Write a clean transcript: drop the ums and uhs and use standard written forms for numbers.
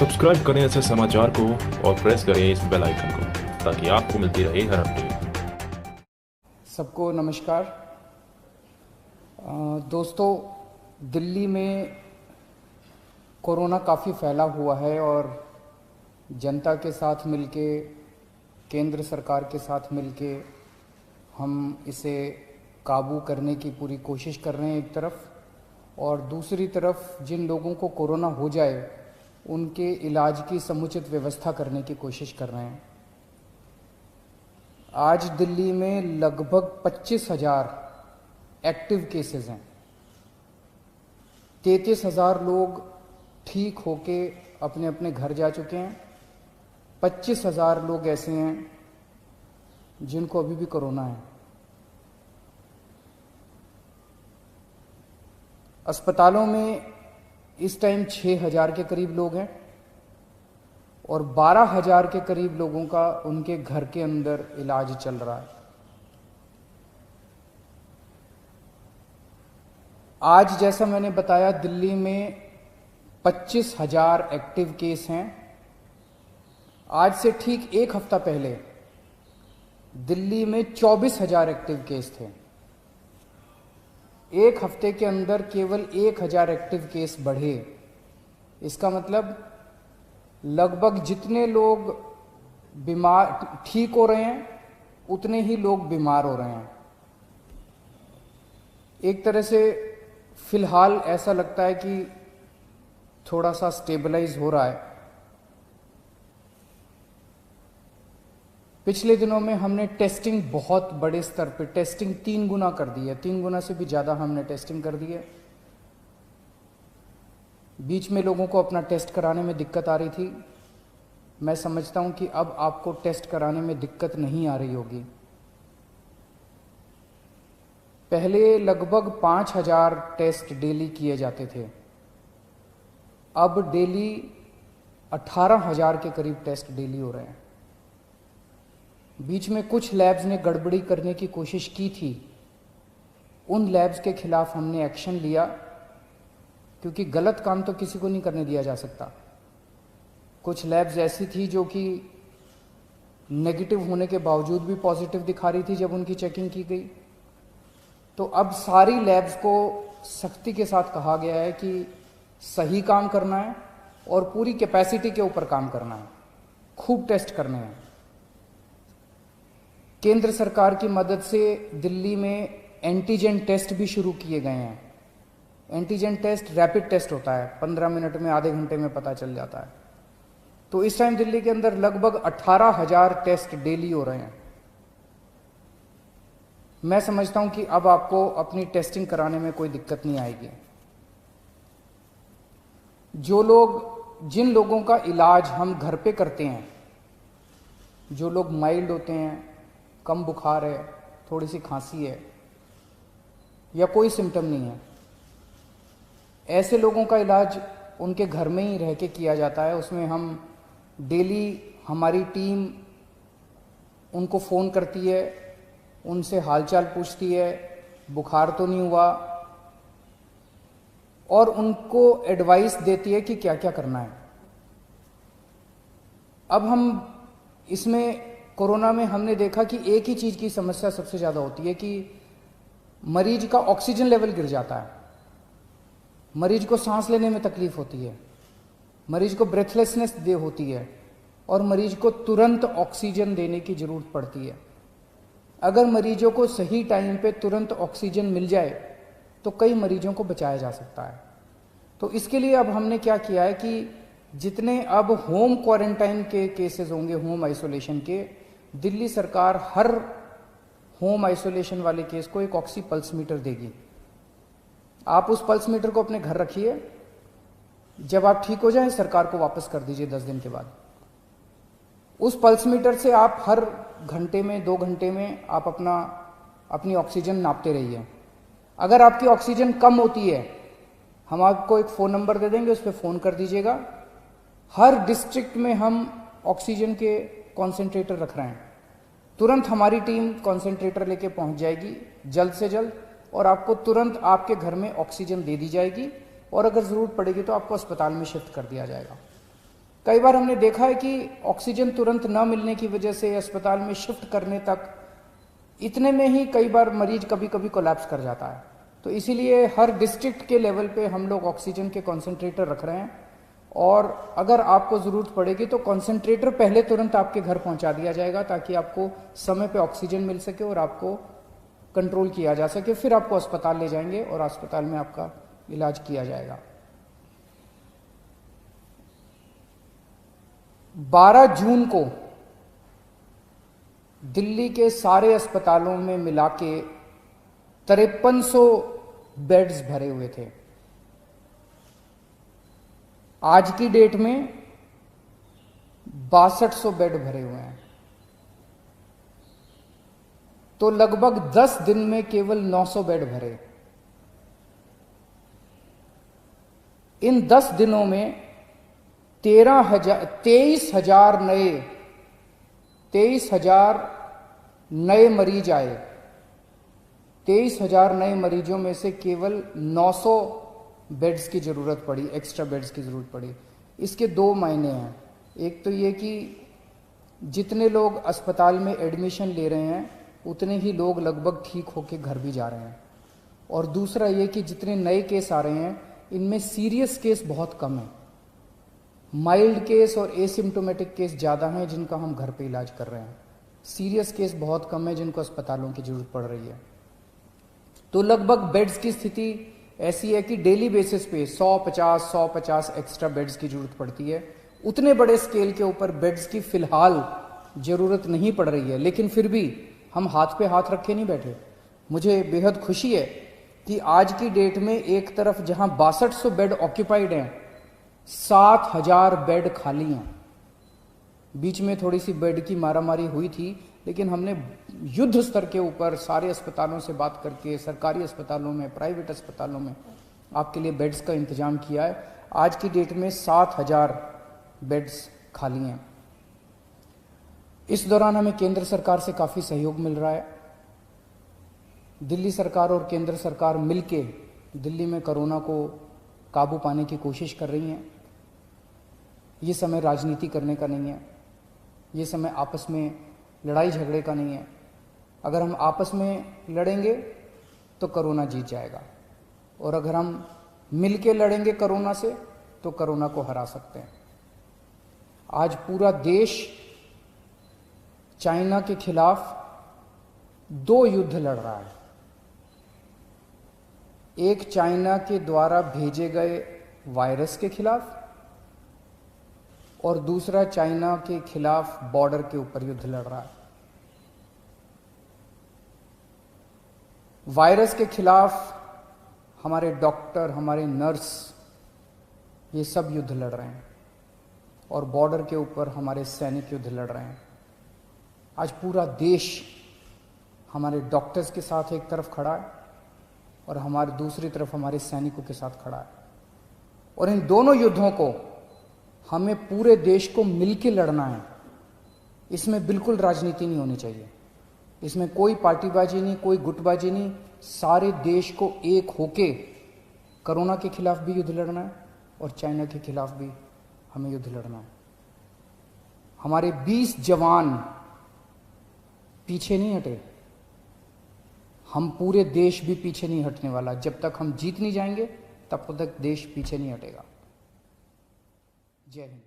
Subscribe करें ऐसे समाचार को और प्रेस करें इस बेल आइकन को ताकि आपको मिलती रहे हर अपडेट। सबको नमस्कार। दोस्तों, दिल्ली में कोरोना काफ़ी फैला हुआ है और जनता के साथ मिलके, केंद्र सरकार के साथ मिलके हम इसे काबू करने की पूरी कोशिश कर रहे हैं एक तरफ, और दूसरी तरफ जिन लोगों को कोरोना हो जाए उनके इलाज की समुचित व्यवस्था करने की कोशिश कर रहे हैं। आज दिल्ली में लगभग 25,000 एक्टिव केसेस हैं। 33,000 लोग ठीक होके अपने अपने घर जा चुके हैं। 25,000 लोग ऐसे हैं जिनको अभी भी कोरोना है। अस्पतालों में इस टाइम 6,000 के करीब लोग हैं और 12,000 के करीब लोगों का उनके घर के अंदर इलाज चल रहा है। आज जैसा मैंने बताया, दिल्ली में 25,000 एक्टिव केस हैं। आज से ठीक एक हफ्ता पहले दिल्ली में 24,000 एक्टिव केस थे। एक हफ्ते के अंदर केवल 1,000 एक्टिव केस बढ़े। इसका मतलब लगभग जितने लोग बीमार ठीक हो रहे हैं उतने ही लोग बीमार हो रहे हैं। एक तरह से फिलहाल ऐसा लगता है कि थोड़ा सा स्टेबलाइज हो रहा है। पिछले दिनों में हमने टेस्टिंग बहुत बड़े स्तर पर टेस्टिंग 3 गुना कर दी है। 3 गुना से भी ज़्यादा हमने टेस्टिंग कर दी है। बीच में लोगों को अपना टेस्ट कराने में दिक्कत आ रही थी। मैं समझता हूं कि अब आपको टेस्ट कराने में दिक्कत नहीं आ रही होगी। पहले लगभग 5,000 टेस्ट डेली किए जाते थे, अब डेली 18,000 के करीब टेस्ट डेली हो रहे हैं। बीच में कुछ लैब्स ने गड़बड़ी करने की कोशिश की थी। उन लैब्स के खिलाफ हमने एक्शन लिया, क्योंकि गलत काम तो किसी को नहीं करने दिया जा सकता। कुछ लैब्स ऐसी थी जो कि नेगेटिव होने के बावजूद भी पॉजिटिव दिखा रही थी जब उनकी चेकिंग की गई। तो अब सारी लैब्स को सख्ती के साथ कहा गया है कि सही काम करना है और पूरी कैपेसिटी के ऊपर काम करना है, खूब टेस्ट करने हैं। केंद्र सरकार की मदद से दिल्ली में एंटीजन टेस्ट भी शुरू किए गए हैं। एंटीजन टेस्ट रैपिड टेस्ट होता है, 15 मिनट में, आधे घंटे में पता चल जाता है। तो इस टाइम दिल्ली के अंदर लगभग 18,000 टेस्ट डेली हो रहे हैं। मैं समझता हूं कि अब आपको अपनी टेस्टिंग कराने में कोई दिक्कत नहीं आएगी। जिन लोगों का इलाज हम घर पे करते हैं, जो लोग माइल्ड होते हैं, कम बुखार है, थोड़ी सी खांसी है या कोई सिम्टम नहीं है, ऐसे लोगों का इलाज उनके घर में ही रह के किया जाता है। उसमें हम डेली, हमारी टीम उनको फ़ोन करती है, उनसे हालचाल पूछती है, बुखार तो नहीं हुआ, और उनको एडवाइस देती है कि क्या क्या करना है। अब हम इसमें कोरोना में हमने देखा कि एक ही चीज़ की समस्या सबसे ज़्यादा होती है कि मरीज का ऑक्सीजन लेवल गिर जाता है, मरीज को सांस लेने में तकलीफ होती है, मरीज को ब्रेथलेसनेस होती है और मरीज को तुरंत ऑक्सीजन देने की ज़रूरत पड़ती है। अगर मरीजों को सही टाइम पे तुरंत ऑक्सीजन मिल जाए तो कई मरीजों को बचाया जा सकता है। तो इसके लिए अब हमने क्या किया है कि जितने अब होम क्वारंटाइन के केसेस होंगे, होम आइसोलेशन के, दिल्ली सरकार हर होम आइसोलेशन वाले केस को एक ऑक्सी पल्स मीटर देगी। आप उस पल्स मीटर को अपने घर रखिए, जब आप ठीक हो जाएं सरकार को वापस कर दीजिए 10 दिन के बाद। उस पल्स मीटर से आप हर घंटे में, 2 घंटे में आप अपनी ऑक्सीजन नापते रहिए। अगर आपकी ऑक्सीजन कम होती है, हम आपको एक फ़ोन नंबर दे देंगे, उस पर फ़ोन कर दीजिएगा। हर डिस्ट्रिक्ट में हम ऑक्सीजन के कॉन्सेंट्रेटर रख रहे हैं। तुरंत हमारी टीम कॉन्सेंट्रेटर लेके पहुंच जाएगी जल्द से जल्द, और आपको तुरंत आपके घर में ऑक्सीजन दे दी जाएगी, और अगर ज़रूरत पड़ेगी तो आपको अस्पताल में शिफ्ट कर दिया जाएगा। कई बार हमने देखा है कि ऑक्सीजन तुरंत न मिलने की वजह से अस्पताल में शिफ्ट करने तक इतने में ही कई बार मरीज कभी कभी कोलैप्स कर जाता है। तो इसीलिए हर डिस्ट्रिक्ट के लेवल पे हम लोग ऑक्सीजन के कॉन्सेंट्रेटर रख रहे हैं, और अगर आपको ज़रूरत पड़ेगी तो कॉन्सेंट्रेटर पहले तुरंत आपके घर पहुंचा दिया जाएगा, ताकि आपको समय पे ऑक्सीजन मिल सके और आपको कंट्रोल किया जा सके। फिर आपको अस्पताल ले जाएंगे और अस्पताल में आपका इलाज किया जाएगा। 12 जून को दिल्ली के सारे अस्पतालों में मिला के 5300 बेड्स भरे हुए थे। आज की डेट में 6200 बेड भरे हुए हैं। तो लगभग 10 दिन में केवल 900 बेड भरे। इन 10 दिनों में 23,000 नए मरीज आए। 23,000 नए मरीजों में से केवल 900 बेड्स की जरूरत पड़ी, एक्स्ट्रा बेड्स की जरूरत पड़ी। इसके दो मायने हैं। एक तो ये कि जितने लोग अस्पताल में एडमिशन ले रहे हैं उतने ही लोग लगभग ठीक होकर घर भी जा रहे हैं, और दूसरा ये कि जितने नए केस आ रहे हैं इनमें सीरियस केस बहुत कम है। माइल्ड केस और एसिम्टोमेटिक केस ज़्यादा हैं जिनका हम घर पे इलाज कर रहे हैं। सीरियस केस बहुत कम है जिनको अस्पतालों की जरूरत पड़ रही है। तो लगभग बेड्स की स्थिति ऐसी है कि डेली बेसिस पे 150 एक्स्ट्रा बेड्स की जरूरत पड़ती है। उतने बड़े स्केल के ऊपर बेड्स की फिलहाल जरूरत नहीं पड़ रही है, लेकिन फिर भी हम हाथ पे हाथ रखे नहीं बैठे। मुझे बेहद खुशी है कि आज की डेट में एक तरफ जहां 6200 बेड ऑक्यूपाइड हैं, 7000 बेड खाली हैं। बीच में थोड़ी सी बेड की मारामारी हुई थी, लेकिन हमने युद्ध स्तर के ऊपर सारे अस्पतालों से बात करके सरकारी अस्पतालों में, प्राइवेट अस्पतालों में आपके लिए बेड्स का इंतजाम किया है। आज की डेट में 7000 बेड्स खाली हैं। इस दौरान हमें केंद्र सरकार से काफ़ी सहयोग मिल रहा है। दिल्ली सरकार और केंद्र सरकार मिलके दिल्ली में कोरोना को काबू पाने की कोशिश कर रही हैं। ये समय राजनीति करने का नहीं है, ये समय आपस में लड़ाई झगड़े का नहीं है। अगर हम आपस में लड़ेंगे तो कोरोना जीत जाएगा, और अगर हम मिलके लड़ेंगे कोरोना से तो कोरोना को हरा सकते हैं। आज पूरा देश चाइना के खिलाफ 2 युद्ध लड़ रहा है। एक चाइना के द्वारा भेजे गए वायरस के खिलाफ, और दूसरा चाइना के खिलाफ बॉर्डर के ऊपर युद्ध लड़ रहा है। वायरस के खिलाफ हमारे डॉक्टर, हमारे नर्स, ये सब युद्ध लड़ रहे हैं, और बॉर्डर के ऊपर हमारे सैनिक युद्ध लड़ रहे हैं। आज पूरा देश हमारे डॉक्टर्स के साथ एक तरफ खड़ा है और हमारी दूसरी तरफ हमारे सैनिकों के साथ खड़ा है, और इन दोनों युद्धों को हमें पूरे देश को मिलकर लड़ना है। इसमें बिल्कुल राजनीति नहीं होनी चाहिए, इसमें कोई पार्टीबाजी नहीं, कोई गुटबाजी नहीं। सारे देश को एक होके कोरोना के खिलाफ भी युद्ध लड़ना है और चाइना के खिलाफ भी हमें युद्ध लड़ना है। हमारे 20 जवान पीछे नहीं हटे, हम पूरे देश भी पीछे नहीं हटने वाला। जब तक हम जीत नहीं जाएंगे तब तक देश पीछे नहीं हटेगा। जय हिंद।